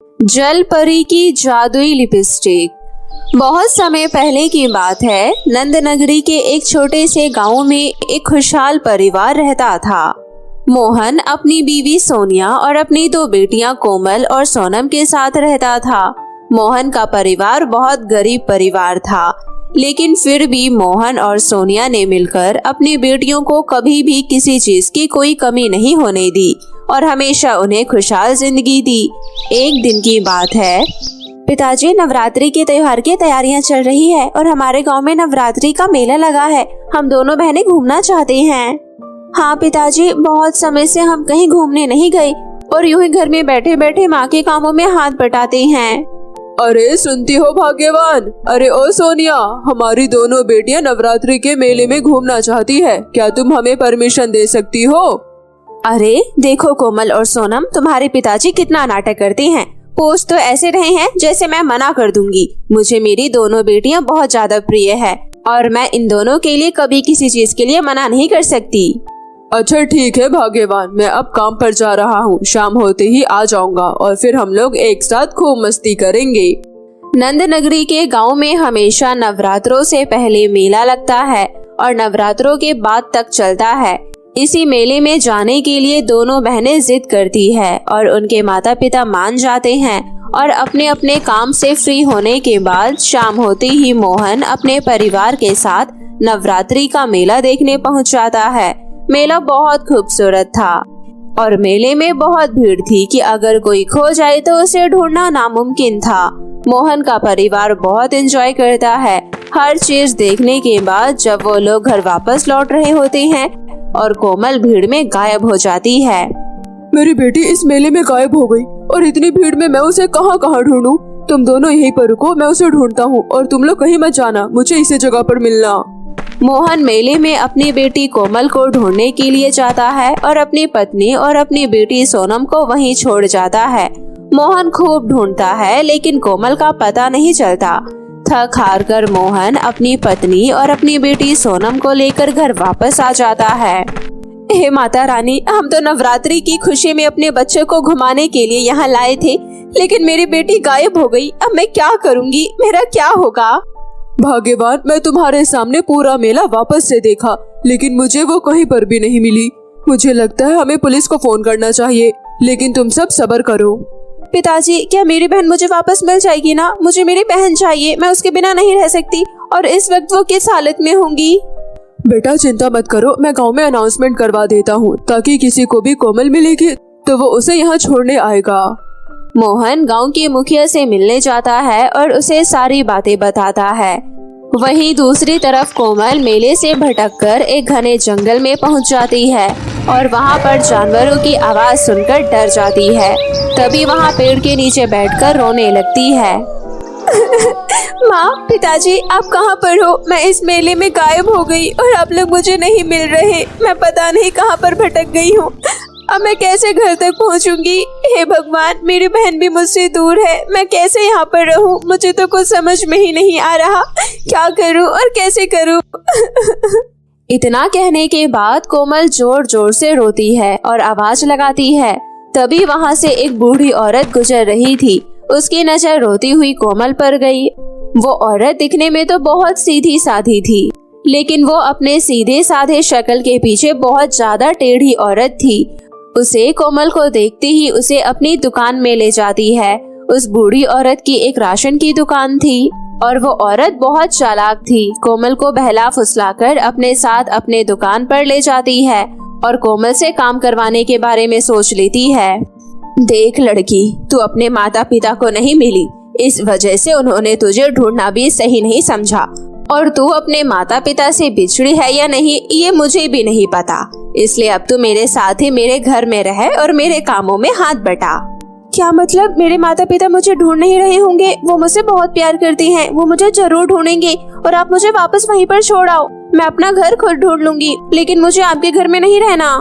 जल परी की जादुई लिपस्टिक। बहुत समय पहले की बात है। नंद नगरी के एक छोटे से गांव में एक खुशहाल परिवार रहता था। मोहन अपनी बीवी सोनिया और अपनी दो बेटियां कोमल और सोनम के साथ रहता था। मोहन का परिवार बहुत गरीब परिवार था, लेकिन फिर भी मोहन और सोनिया ने मिलकर अपनी बेटियों को कभी भी किसी चीज की कोई कमी नहीं होने दी और हमेशा उन्हें खुशहाल जिंदगी दी। एक दिन की बात है। पिताजी, नवरात्रि के त्योहार की तैयारियां चल रही है और हमारे गांव में नवरात्रि का मेला लगा है। हम दोनों बहनें घूमना चाहते हैं। हाँ पिताजी, बहुत समय से हम कहीं घूमने नहीं गए और यूं ही घर में बैठे बैठे माँ के कामों में हाथ बटाते हैं। अरे सुनती हो भाग्यवान, अरे ओ सोनिया, हमारी दोनों बेटियां नवरात्रि के मेले में घूमना चाहती है। क्या तुम हमें परमिशन दे सकती हो? अरे देखो कोमल और सोनम, तुम्हारे पिताजी कितना नाटक करते हैं। पोज तो ऐसे रहे हैं जैसे मैं मना कर दूंगी। मुझे मेरी दोनों बेटियां बहुत ज्यादा प्रिय है और मैं इन दोनों के लिए कभी किसी चीज के लिए मना नहीं कर सकती। अच्छा ठीक है भाग्यवान, मैं अब काम पर जा रहा हूँ। शाम होते ही आ जाऊंगा और फिर हम लोग एक साथ खूब मस्ती करेंगे। नंद नगरी के गांव में हमेशा नवरात्रों से पहले मेला लगता है और नवरात्रों के बाद तक चलता है। इसी मेले में जाने के लिए दोनों बहनें जिद करती है और उनके माता पिता मान जाते हैं और अपने अपने काम से फ्री होने के बाद शाम होते ही मोहन अपने परिवार के साथ नवरात्रि का मेला देखने पहुंच जाता है। मेला बहुत खूबसूरत था और मेले में बहुत भीड़ थी कि अगर कोई खो जाए तो उसे ढूंढना नामुमकिन था। मोहन का परिवार बहुत एंजॉय करता है। हर चीज देखने के बाद जब वो लोग घर वापस लौट रहे होते हैं और कोमल भीड़ में गायब हो जाती है। मेरी बेटी इस मेले में गायब हो गई और इतनी भीड़ में मैं उसे कहाँ कहाँ ढूंढूं? तुम दोनों यहीं पर रुको, मैं उसे ढूंढता हूँ और तुम लोग कहीं मत जाना, मुझे इसी जगह पर मिलना। मोहन मेले में अपनी बेटी कोमल को ढूंढने के लिए जाता है और अपनी पत्नी और अपनी बेटी सोनम को वहीं छोड़ जाता है। मोहन खूब ढूंढता है लेकिन कोमल का पता नहीं चलता। थक हार कर मोहन अपनी पत्नी और अपनी बेटी सोनम को लेकर घर वापस आ जाता है। हे माता रानी, हम तो नवरात्रि की खुशी में अपने बच्चे को घुमाने के लिए यहाँ लाए थे, लेकिन मेरी बेटी गायब हो गई। अब मैं क्या करूँगी? मेरा क्या होगा? भाग्यवान, मैं तुम्हारे सामने पूरा मेला वापस से देखा, लेकिन मुझे वो कहीं पर भी नहीं मिली। मुझे लगता है हमें पुलिस को फोन करना चाहिए, लेकिन तुम सब सब्र करो। पिताजी, क्या मेरी बहन मुझे वापस मिल जाएगी ना? मुझे मेरी बहन चाहिए, मैं उसके बिना नहीं रह सकती और इस वक्त वो किस हालत में होंगी? बेटा चिंता मत करो, मैं गांव में अनाउंसमेंट करवा देता हूँ ताकि किसी को भी कोमल मिलेगी तो वो उसे यहाँ छोड़ने आएगा। मोहन गांव के मुखिया से मिलने जाता है और उसे सारी बातें बताता है। वहीं दूसरी तरफ कोमल मेले से भटककर एक घने जंगल में पहुंच जाती है और वहां पर जानवरों की आवाज सुनकर डर जाती है। तभी वहां पेड़ के नीचे बैठकर रोने लगती है। माँ, पिताजी, आप कहाँ पर हो? मैं इस मेले में गायब हो गई और आप लोग मुझे नहीं मिल रहे। मैं पता नहीं कहाँ पर भटक गई हूँ। अब मैं कैसे घर तक पहुँचूंगी? हे भगवान, मेरी बहन भी मुझसे दूर है। मैं कैसे यहाँ पर रहूँ? मुझे तो कुछ समझ में ही नहीं आ रहा। क्या करूँ और कैसे करूँ? इतना कहने के बाद कोमल जोर जोर से रोती है और आवाज लगाती है। तभी वहाँ से एक बूढ़ी औरत गुजर रही थी। उसकी नजर रोती हुई कोमल पर गई। वो औरत दिखने में तो बहुत सीधी साधी थी, लेकिन वो अपने सीधे साधे शक्ल के पीछे बहुत ज्यादा टेढ़ी औरत थी। उसे कोमल को देखते ही उसे अपनी दुकान में ले जाती है। उस बूढ़ी औरत की एक राशन की दुकान थी और वो औरत बहुत चालाक थी। कोमल को बहला फुसलाकर अपने साथ अपने दुकान पर ले जाती है और कोमल से काम करवाने के बारे में सोच लेती है। देख लड़की, तू अपने माता पिता को नहीं मिली, इस वजह से उन्होंने तुझे ढूंढना भी सही नहीं समझा और तू अपने माता पिता से बिछड़ी है या नहीं ये मुझे भी नहीं पता। इसलिए अब तू मेरे साथ ही मेरे घर में रह और मेरे कामों में हाथ बटा। क्या मतलब? मेरे माता पिता मुझे ढूंढ नहीं रहे होंगे? वो मुझसे बहुत प्यार करते हैं, वो मुझे जरूर ढूंढेंगे और आप मुझे वापस वहीं पर छोड़ आओ। मैं अपना घर खुद ढूंढ लूंगी, लेकिन मुझे आपके घर में नहीं रहना।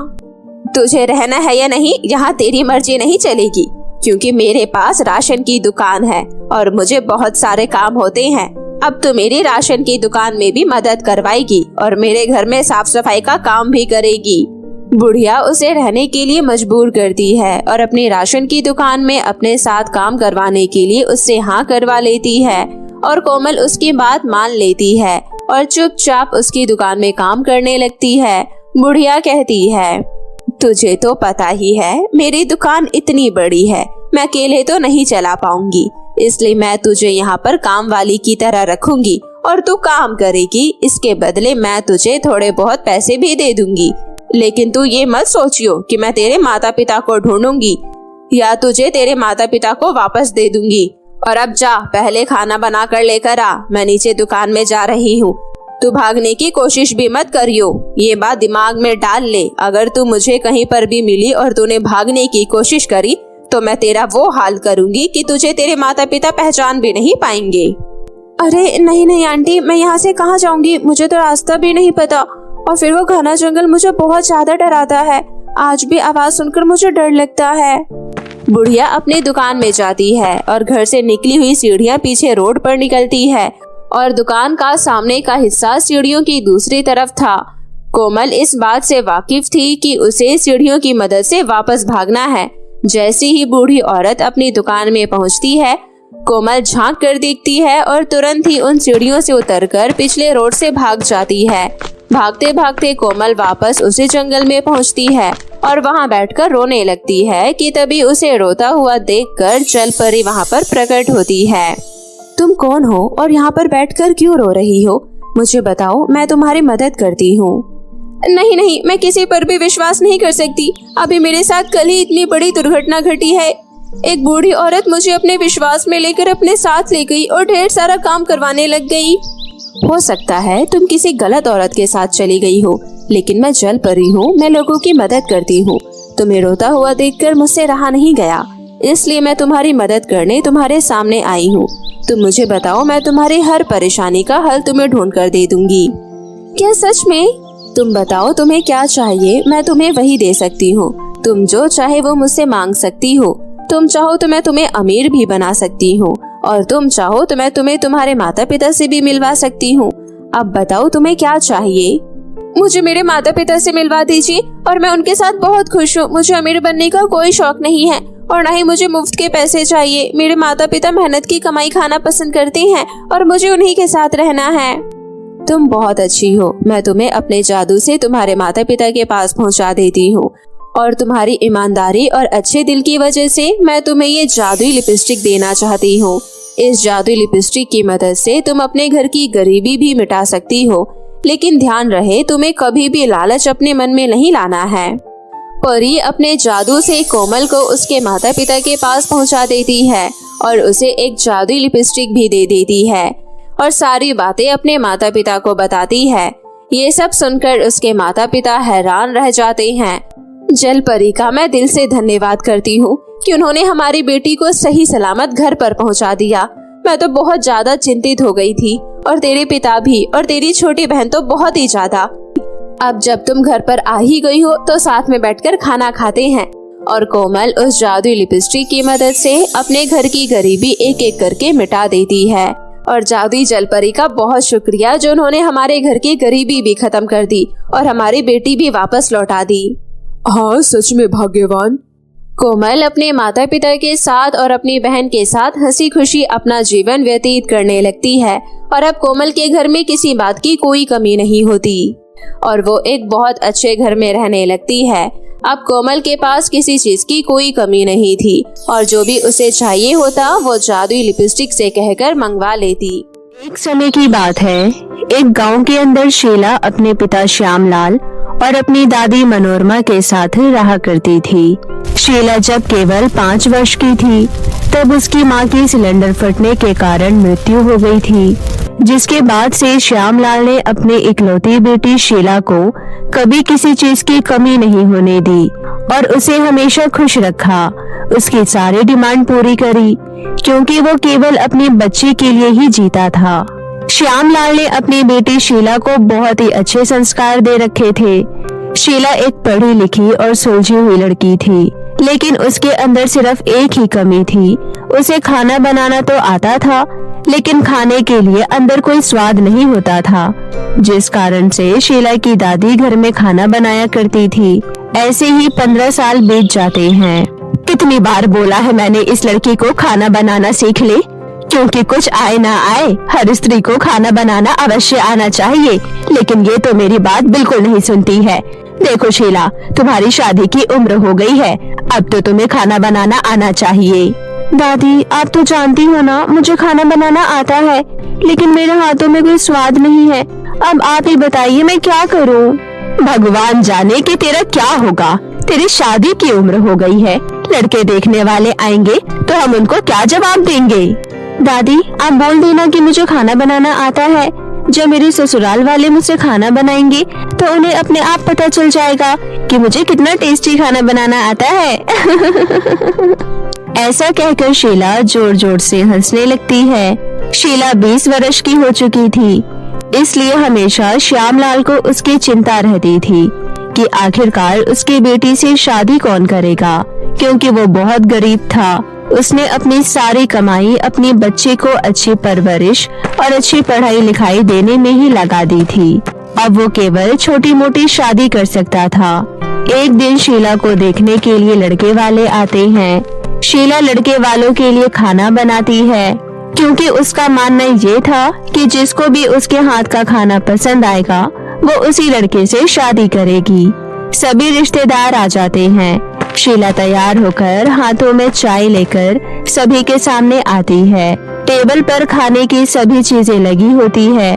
तुझे रहना है या नहीं, यहाँ तेरी मर्जी नहीं चलेगी, क्योंकि मेरे पास राशन की दुकान है और मुझे बहुत सारे काम होते हैं। अब तो मेरी राशन की दुकान में भी मदद करवाएगी और मेरे घर में साफ सफाई का काम भी करेगी। बुढ़िया उसे रहने के लिए मजबूर करती है और अपनी राशन की दुकान में अपने साथ काम करवाने के लिए उससे हाँ करवा लेती है और कोमल उसकी बात मान लेती है और चुपचाप उसकी दुकान में काम करने लगती है। बुढ़िया कहती है, तुझे तो पता ही है मेरी दुकान इतनी बड़ी है, मैं अकेले तो नहीं चला पाऊंगी, इसलिए मैं तुझे यहाँ पर काम वाली की तरह रखूंगी और तू काम करेगी। इसके बदले मैं तुझे थोड़े बहुत पैसे भी दे दूंगी, लेकिन तू ये मत सोचियो कि मैं तेरे माता पिता को ढूंढूंगी या तुझे तेरे माता पिता को वापस दे दूंगी। और अब जा, पहले खाना बना कर लेकर आ, मैं नीचे दुकान में जा रही हूँ। तू भागने की कोशिश भी मत करियो, ये बात दिमाग में डाल ले। अगर तू मुझे कहीं पर भी मिली और तूने भागने की कोशिश करी तो मैं तेरा वो हाल करूंगी कि तुझे तेरे माता पिता पहचान भी नहीं पाएंगे। अरे नहीं नहीं आंटी, मैं यहाँ से कहाँ जाऊंगी, मुझे तो रास्ता भी नहीं पता, और फिर वो घना जंगल मुझे बहुत ज्यादा डराता है। आज भी आवाज सुनकर मुझे डर लगता है। बुढ़िया अपनी दुकान में जाती है और घर से निकली हुई सीढ़ियाँ पीछे रोड पर निकलती है और दुकान का सामने का हिस्सा सीढ़ियों की दूसरी तरफ था। कोमल इस बात से वाकिफ थी कि उसे सीढ़ियों की मदद से वापस भागना है। जैसी ही बूढ़ी औरत अपनी दुकान में पहुंचती है, कोमल झांक कर देखती है और तुरंत ही उन सीढ़ियों से उतरकर पिछले रोड से भाग जाती है। भागते भागते कोमल वापस उसी जंगल में पहुंचती है और वहां बैठकर रोने लगती है कि तभी उसे रोता हुआ देखकर जल परी वहां पर प्रकट होती है। तुम कौन हो और यहाँ पर बैठकर क्यों रो रही हो? मुझे बताओ, मैं तुम्हारी मदद करती हूँ। नहीं नहीं, मैं किसी पर भी विश्वास नहीं कर सकती। अभी मेरे साथ कल ही इतनी बड़ी दुर्घटना घटी है। एक बूढ़ी औरत मुझे अपने विश्वास में लेकर अपने साथ ले गई और ढेर सारा काम करवाने लग गई। हो सकता है तुम किसी गलत औरत के साथ चली गई हो, लेकिन मैं जल परी हूँ, मैं लोगों की मदद करती हूँ। तुम्हें रोता हुआ देखकर मुझसे रहा नहीं गया, इसलिए मैं तुम्हारी मदद करने तुम्हारे सामने आई हूँ। तुम मुझे बताओ, मैं तुम्हारी हर परेशानी का हल तुम्हें ढूंढ कर दे दूंगी। क्या सच में? तुम बताओ तुम्हें क्या चाहिए, मैं तुम्हें वही दे सकती हूँ। तुम जो चाहे वो मुझसे मांग सकती हो। तुम चाहो तो मैं तुम्हें अमीर भी बना सकती हूँ और तुम चाहो तो मैं तुम्हें तुम्हारे माता पिता से भी मिलवा सकती हूँ। अब बताओ तुम्हें क्या चाहिए? मुझे मेरे माता पिता से मिलवा दीजिए और मैं उनके साथ बहुत खुश हूँ। मुझे अमीर बनने का कोई शौक नहीं है और न ही मुझे मुफ्त के पैसे चाहिए। मेरे माता पिता मेहनत की कमाई खाना पसंद करते हैं और मुझे उन्हीं के साथ रहना है। तुम बहुत अच्छी हो, मैं तुम्हें अपने जादू से तुम्हारे माता पिता के पास पहुंचा देती हूँ और तुम्हारी ईमानदारी और अच्छे दिल की वजह से मैं तुम्हें ये जादुई लिपस्टिक देना चाहती हूँ। इस जादुई लिपस्टिक की मदद से तुम अपने घर की गरीबी भी मिटा सकती हो, लेकिन ध्यान रहे तुम्हें कभी भी लालच अपने मन में नहीं लाना है। परी अपने जादू से कोमल को उसके माता पिता के पास पहुंचा देती है और उसे एक जादुई लिपस्टिक भी दे देती है और सारी बातें अपने माता पिता को बताती है। ये सब सुनकर उसके माता पिता हैरान रह जाते हैं। जल परी का मैं दिल से धन्यवाद करती हूँ कि उन्होंने हमारी बेटी को सही सलामत घर पर पहुँचा दिया। मैं तो बहुत ज्यादा चिंतित हो गई थी और तेरे पिता भी और तेरी छोटी बहन तो बहुत ही ज्यादा। अब जब तुम घर पर आ ही गई हो तो साथ में बैठकर खाना खाते हैं। और कोमल उस जादुई लिपस्टिक की मदद से अपने घर की गरीबी एक एक करके मिटा देती है। और जादुई जलपरी का बहुत शुक्रिया जो उन्होंने हमारे घर की गरीबी भी खत्म कर दी और हमारी बेटी भी वापस लौटा दी। हाँ, सच में भाग्यवान। कोमल अपने माता पिता के साथ और अपनी बहन के साथ हंसी खुशी अपना जीवन व्यतीत करने लगती है और अब कोमल के घर में किसी बात की कोई कमी नहीं होती और वो एक बहुत अच्छे घर में रहने लगती है। अब कोमल के पास किसी चीज की कोई कमी नहीं थी और जो भी उसे चाहिए होता वो जादुई लिपस्टिक से कहकर मंगवा लेती। एक समय की बात है, एक गांव के अंदर शीला अपने पिता श्यामलाल और अपनी दादी मनोरमा के साथ रहा करती थी। शीला जब केवल 5 वर्ष की थी तब उसकी मां की सिलेंडर फटने के कारण मृत्यु हो गई थी, जिसके बाद से श्यामलाल ने अपनी इकलौती बेटी शीला को कभी किसी चीज की कमी नहीं होने दी और उसे हमेशा खुश रखा। उसकी सारी डिमांड पूरी करी क्योंकि वो केवल अपने बच्चे के लिए ही जीता था। श्यामलाल ने अपनी बेटी शीला को बहुत ही अच्छे संस्कार दे रखे थे। शीला एक पढ़ी लिखी और सुलझी हुई लड़की थी, लेकिन उसके अंदर सिर्फ एक ही कमी थी। उसे खाना बनाना तो आता था, लेकिन खाने के लिए अंदर कोई स्वाद नहीं होता था, जिस कारण से शीला की दादी घर में खाना बनाया करती थी। ऐसे ही 15 साल बीत जाते हैं। कितनी बार बोला है मैंने इस लड़की को खाना बनाना सीख ले, क्योंकि कुछ आए ना आए हर स्त्री को खाना बनाना अवश्य आना चाहिए, लेकिन ये तो मेरी बात बिल्कुल नहीं सुनती है। देखो शीला, तुम्हारी शादी की उम्र हो गई है, अब तो तुम्हें खाना बनाना आना चाहिए। दादी, आप तो जानती हो ना मुझे खाना बनाना आता है, लेकिन मेरे हाथों में कोई स्वाद नहीं है। अब आप ही बताइए मैं क्या करूं? भगवान जाने कि तेरा क्या होगा। तेरी शादी की उम्र हो गई है, लड़के देखने वाले आएंगे तो हम उनको क्या जवाब देंगे? दादी, आप बोल देना कि मुझे खाना बनाना आता है। जब मेरे ससुराल वाले मुझसे खाना बनाएंगे तो उन्हें अपने आप पता चल जाएगा कि मुझे कितना टेस्टी खाना बनाना आता है। ऐसा कहकर शीला जोर जोर से हंसने लगती है। शीला 20 वर्ष की हो चुकी थी, इसलिए हमेशा श्यामलाल को उसकी चिंता रहती थी कि आखिरकार उसकी बेटी से शादी कौन करेगा, क्योंकि वो बहुत गरीब था। उसने अपनी सारी कमाई अपनी बच्चे को अच्छी परवरिश और अच्छी पढ़ाई लिखाई देने में ही लगा दी थी। अब वो केवल छोटी मोटी शादी कर सकता था। एक दिन शीला को देखने के लिए लड़के वाले आते हैं। शीला लड़के वालों के लिए खाना बनाती है, क्योंकि उसका मानना ये था कि जिसको भी उसके हाथ का खाना पसंद आएगा वो उसी लड़के से शादी करेगी। सभी रिश्तेदार आ जाते हैं। शीला तैयार होकर हाथों में चाय लेकर सभी के सामने आती है। टेबल पर खाने की सभी चीजें लगी होती है।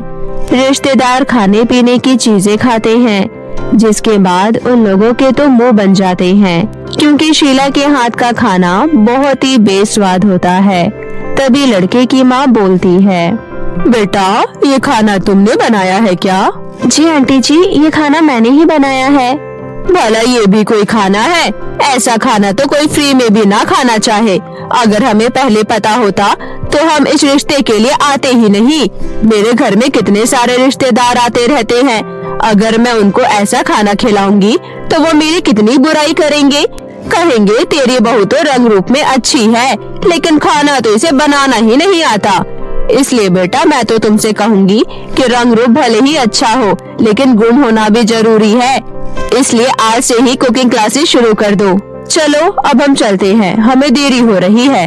रिश्तेदार खाने पीने की चीजें खाते हैं, जिसके बाद उन लोगों के तो मुंह बन जाते हैं, क्योंकि शीला के हाथ का खाना बहुत ही बेस्वाद होता है। तभी लड़के की माँ बोलती है, बेटा ये खाना तुमने बनाया है क्या? जी आंटी जी, ये खाना मैंने ही बनाया है। भला ये भी कोई खाना है? ऐसा खाना तो कोई फ्री में भी ना खाना चाहे। अगर हमें पहले पता होता तो हम इस रिश्ते के लिए आते ही नहीं। मेरे घर में कितने सारे रिश्तेदार आते रहते हैं, अगर मैं उनको ऐसा खाना खिलाऊंगी तो वो मेरी कितनी बुराई करेंगे। कहेंगे तेरी बहू तो रंग रूप में अच्छी है, लेकिन खाना तो इसे बनाना ही नहीं आता। इसलिए बेटा मैं तो तुमसे कहूँगी कि रंग रूप भले ही अच्छा हो, लेकिन गुण होना भी जरूरी है। इसलिए आज से ही कुकिंग क्लासेस शुरू कर दो। चलो अब हम चलते हैं, हमें देरी हो रही है।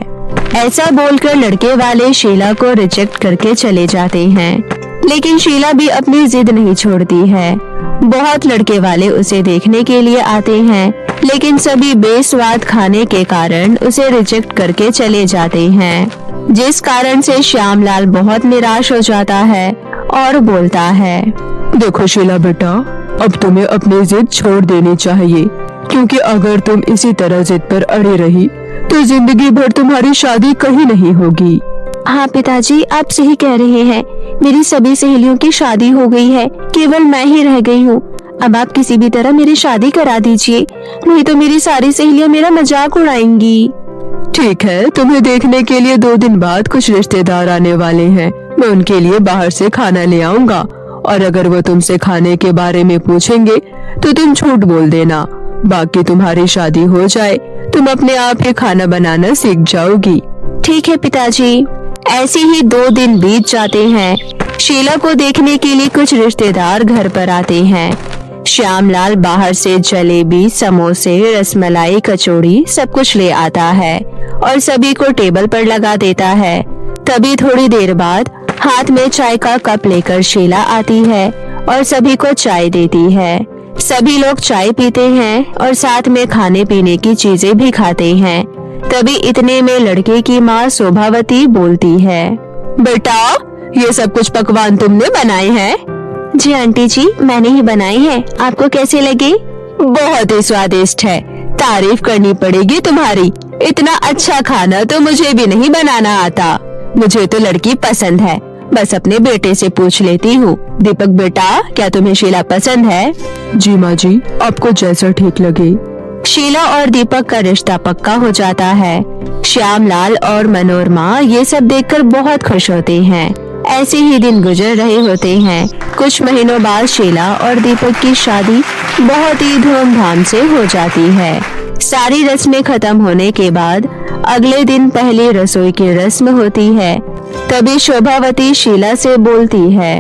ऐसा बोलकर लड़के वाले शीला को रिजेक्ट करके चले जाते हैं, लेकिन शीला भी अपनी जिद नहीं छोड़ती है। बहुत लड़के वाले उसे देखने के लिए आते हैं, लेकिन सभी बेस्वाद खाने के कारण उसे रिजेक्ट करके चले जाते हैं, जिस कारण से श्यामलाल बहुत निराश हो जाता है और बोलता है, देखो शीला बेटा, अब तुम्हें अपनी जिद छोड़ देनी चाहिए, क्योंकि अगर तुम इसी तरह जिद पर अड़े रही तो जिंदगी भर तुम्हारी शादी कहीं नहीं होगी। हाँ पिताजी, आप सही कह रहे हैं। मेरी सभी सहेलियों की शादी हो गई है, केवल मैं ही रह गई हूँ। अब आप किसी भी तरह मेरी शादी करा दीजिए, नहीं तो मेरी सारी सहेलियाँ मेरा मजाक उड़ाएंगी। ठीक है, तुम्हें देखने के लिए 2 दिन बाद कुछ रिश्तेदार आने वाले हैं। मैं उनके लिए बाहर से खाना ले आऊंगा, और अगर वो तुमसे खाने के बारे में पूछेंगे तो तुम झूठ बोल देना। बाकी तुम्हारी शादी हो जाए, तुम अपने आप ही खाना बनाना सीख जाओगी। ठीक है पिताजी। ऐसे ही 2 दिन बीत जाते हैं। शीला को देखने के लिए कुछ रिश्तेदार घर पर आते हैं। श्यामलाल बाहर से जलेबी, समोसे, रसमलाई, कचौड़ी सब कुछ ले आता है और सभी को टेबल पर लगा देता है। तभी थोड़ी देर बाद हाथ में चाय का कप लेकर शीला आती है और सभी को चाय देती है। सभी लोग चाय पीते हैं और साथ में खाने पीने की चीजें भी खाते हैं। तभी इतने में लड़के की माँ शोभावती बोलती है, बेटा ये सब कुछ पकवान तुमने बनाए हैं? जी आंटी जी, मैंने ही बनाई है। आपको कैसे लगे? बहुत ही स्वादिष्ट है, तारीफ करनी पड़ेगी तुम्हारी। इतना अच्छा खाना तो मुझे भी नहीं बनाना आता। मुझे तो लड़की पसंद है, बस अपने बेटे से पूछ लेती हूँ। दीपक बेटा, क्या तुम्हें शीला पसंद है? जी माँ जी, आपको जैसा ठीक लगे। शीला और दीपक का रिश्ता पक्का हो जाता है। श्यामलाल और मनोरमा ये सब देखकर बहुत खुश होते हैं। ऐसे ही दिन गुजर रहे होते हैं। कुछ महीनों बाद शीला और दीपक की शादी बहुत ही धूमधाम से हो जाती है। सारी रस्में खत्म होने के बाद अगले दिन पहली रसोई की रस्म होती है। तभी शोभावती शीला से बोलती है,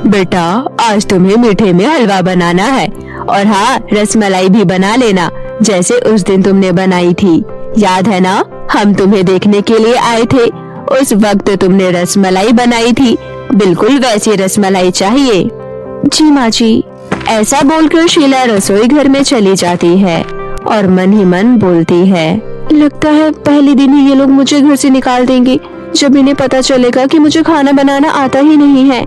बेटा आज तुम्हें मीठे में हलवा बनाना है और हाँ रसमलाई भी बना लेना जैसे उस दिन तुमने बनाई थी। याद है ना, हम तुम्हें देखने के लिए आए थे, उस वक्त तुमने रसमलाई बनाई थी, बिल्कुल वैसी रसमलाई चाहिए। जी माँ जी। ऐसा बोलकर शीला रसोई घर में चली जाती है और मन ही मन बोलती है, लगता है पहले दिन ही ये लोग मुझे घर से निकाल देंगे जब इन्हें पता चलेगा कि मुझे खाना बनाना आता ही नहीं है।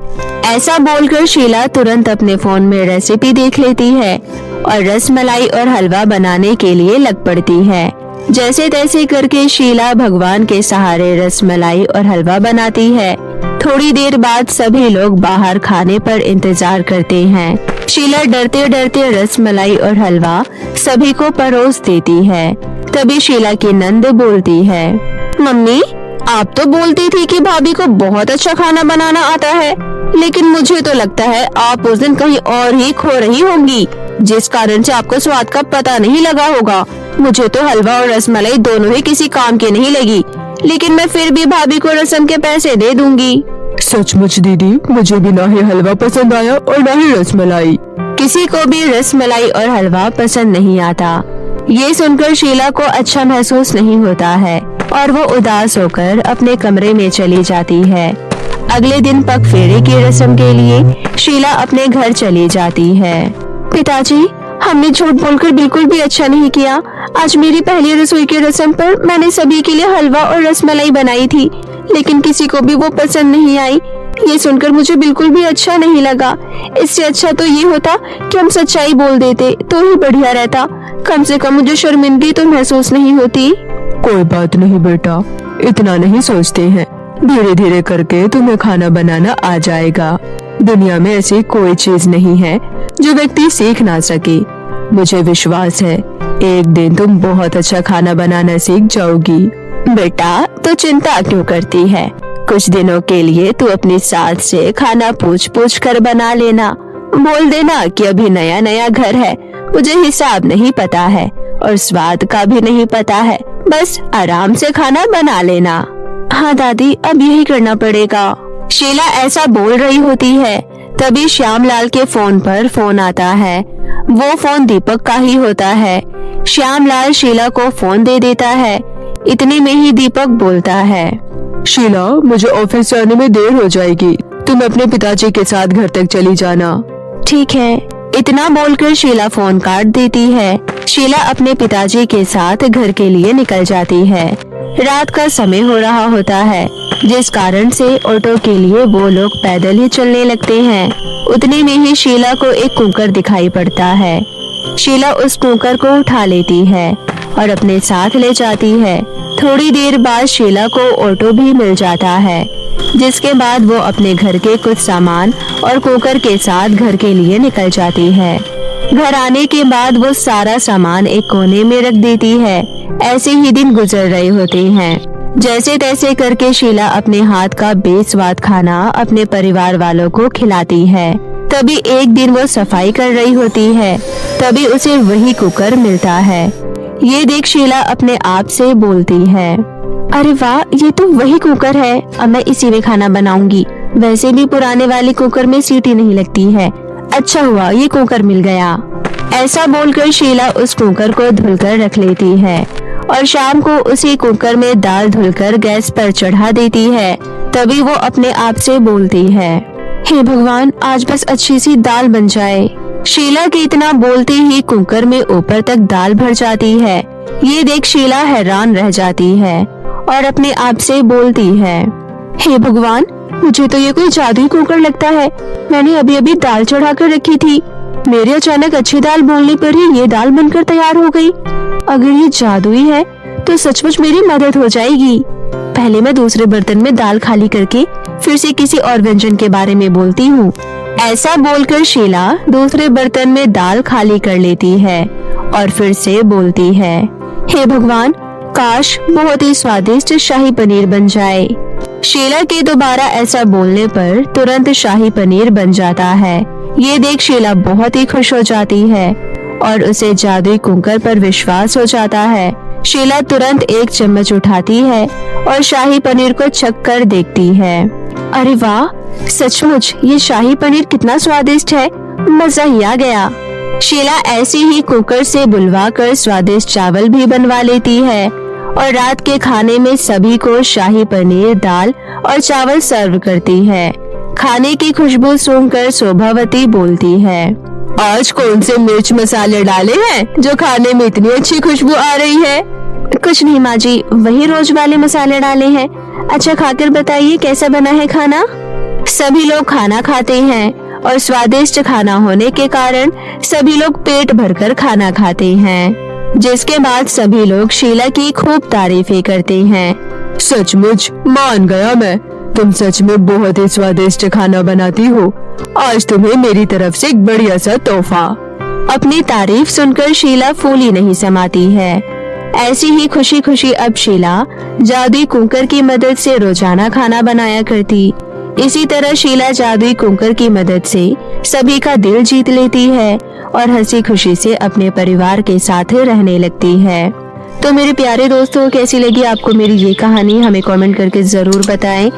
ऐसा बोलकर शीला तुरंत अपने फोन में रेसिपी देख लेती है और रसमलाई और हलवा बनाने के लिए लग पड़ती है। जैसे तैसे करके शीला भगवान के सहारे रसमलाई और हलवा बनाती है। थोड़ी देर बाद सभी लोग बाहर खाने पर इंतजार करते हैं। शीला डरते डरते रसमलाई और हलवा सभी को परोस देती है। तभी शीला की नंद बोलती है, मम्मी आप तो बोलती थी कि भाभी को बहुत अच्छा खाना बनाना आता है, लेकिन मुझे तो लगता है आप उस दिन कहीं और ही खो रही होंगी, जिस कारण से आपको स्वाद का पता नहीं लगा होगा। मुझे तो हलवा और रसमलाई दोनों ही किसी काम की नहीं लगी, लेकिन मैं फिर भी भाभी को रसम के पैसे दे दूंगी। सचमुच दीदी, मुझे भी ना ही हलवा पसंद आया और ना ही रसमलाई। किसी को भी रसमलाई और हलवा पसंद नहीं आता। ये सुनकर शीला को अच्छा महसूस नहीं होता है और वो उदास होकर अपने कमरे में चली जाती है। अगले दिन पग फेरे की रस्म के लिए शीला अपने घर चली जाती है। पिताजी, हमने झूठ बोलकर बिल्कुल भी अच्छा नहीं किया। आज मेरी पहली रसोई की रस्म पर मैंने सभी के लिए हलवा और रसमलाई बनाई थी, लेकिन किसी को भी वो पसंद नहीं आई। ये सुनकर मुझे बिल्कुल भी अच्छा नहीं लगा। इससे अच्छा तो ये होता कि हम सच्चाई बोल देते तो ही बढ़िया रहता। कम से कम मुझे शर्मिंदगी तो महसूस नहीं होती। कोई बात नहीं बेटा, इतना नहीं सोचते हैं, धीरे धीरे करके तुम्हें खाना बनाना आ जाएगा। दुनिया में ऐसी कोई चीज नहीं है जो व्यक्ति सीख ना सके। मुझे विश्वास है एक दिन तुम बहुत अच्छा खाना बनाना सीख जाओगी। बेटा तो चिंता क्यों करती है, कुछ दिनों के लिए तू अपनी सास से खाना पूछ पूछ कर बना लेना। बोल देना कि अभी नया नया घर है, मुझे हिसाब नहीं पता है और स्वाद का भी नहीं पता है, बस आराम से खाना बना लेना। हाँ दादी, अब यही करना पड़ेगा। शीला ऐसा बोल रही होती है, तभी श्यामलाल के फोन पर फोन आता है। वो फोन दीपक का ही होता है। श्यामलाल शीला को फोन दे देता है। इतने में ही दीपक बोलता है, शीला मुझे ऑफिस जाने में देर हो जाएगी, तुम अपने पिताजी के साथ घर तक चली जाना। ठीक है। इतना बोलकर शीला फोन काट देती है। शीला अपने पिताजी के साथ घर के लिए निकल जाती है। रात का समय हो रहा होता है, जिस कारण से ऑटो के लिए वो लोग पैदल ही चलने लगते हैं। उतने में ही शीला को एक कुकर दिखाई पड़ता है। शीला उस कुकर को उठा लेती है और अपने साथ ले जाती है। थोड़ी देर बाद शीला को ऑटो भी मिल जाता है, जिसके बाद वो अपने घर के कुछ सामान और कुकर के साथ घर के लिए निकल जाती है। घर आने के बाद वो सारा सामान एक कोने में रख देती है। ऐसे ही दिन गुजर रहे होते हैं। जैसे तैसे करके शीला अपने हाथ का बेस्वाद खाना अपने परिवार वालों को खिलाती है। तभी एक दिन वो सफाई कर रही होती है, तभी उसे वही कुकर मिलता है। ये देख शीला अपने आप से बोलती है, अरे वाह, ये तो वही कुकर है, अब मैं इसी में खाना बनाऊंगी। वैसे भी पुराने वाले कुकर में सीटी नहीं लगती है। अच्छा हुआ ये कुकर मिल गया। ऐसा बोलकर शीला उस कुकर को धुलकर रख लेती है और शाम को उसी कुकर में दाल धुलकर गैस पर चढ़ा देती है। तभी वो अपने आप से बोलती है, हे भगवान, आज बस अच्छी सी दाल बन जाए। शीला के इतना बोलते ही कुकर में ऊपर तक दाल भर जाती है। ये देख शीला हैरान रह जाती है और अपने आप से बोलती है, हे भगवान, मुझे तो ये कोई जादुई कुकर लगता है। मैंने अभी अभी दाल चढ़ा कर रखी थी, मेरे अचानक अच्छी दाल बोलने पर ही ये दाल बनकर तैयार हो गई। अगर ये जादुई है तो सचमुच मेरी मदद हो जाएगी। पहले मैं दूसरे बर्तन में दाल खाली करके फिर से किसी और व्यंजन के बारे में बोलती हूँ। ऐसा बोलकर शीला दूसरे बर्तन में दाल खाली कर लेती है और फिर से बोलती है, हे भगवान, काश बहुत ही स्वादिष्ट शाही पनीर बन जाए। शीला के दोबारा ऐसा बोलने पर तुरंत शाही पनीर बन जाता है। ये देख शीला बहुत ही खुश हो जाती है और उसे जादुई कुकर पर विश्वास हो जाता है। शीला तुरंत एक चम्मच उठाती है और शाही पनीर को चख कर देखती है। अरे वाह, सचमुच ये शाही पनीर कितना स्वादिष्ट है, मजा ही आ गया। शीला ऐसे ही कुकर से बुलवा कर स्वादिष्ट चावल भी बनवा लेती है और रात के खाने में सभी को शाही पनीर, दाल और चावल सर्व करती है। खाने की खुशबू सूंघकर शोभावती बोलती है, आज कौन से मिर्च मसाले डाले हैं जो खाने में इतनी अच्छी खुशबू आ रही है? कुछ नहीं माँ जी, वही रोज वाले मसाले डाले हैं। अच्छा, खाकर बताइए कैसा बना है खाना। सभी लोग खाना खाते हैं और स्वादिष्ट खाना होने के कारण सभी लोग पेट भरकर खाना खाते हैं, जिसके बाद सभी लोग शीला की खूब तारीफें करते हैं। सचमुच मान गया मैं, तुम सच में बहुत ही स्वादिष्ट खाना बनाती हो। आज तुम्हें मेरी तरफ से एक बढ़िया सा तोहफा। अपनी तारीफ सुनकर शीला फूली नहीं समाती है। ऐसी ही खुशी खुशी अब शीला जादुई कुकर की मदद से रोजाना खाना बनाया करती। इसी तरह शीला जादुई कुकर की मदद से सभी का दिल जीत लेती है और हंसी खुशी से अपने परिवार के साथ रहने लगती है। तो मेरे प्यारे दोस्तों, कैसी लगी आपको मेरी ये कहानी, हमें कमेंट करके जरूर बताएं।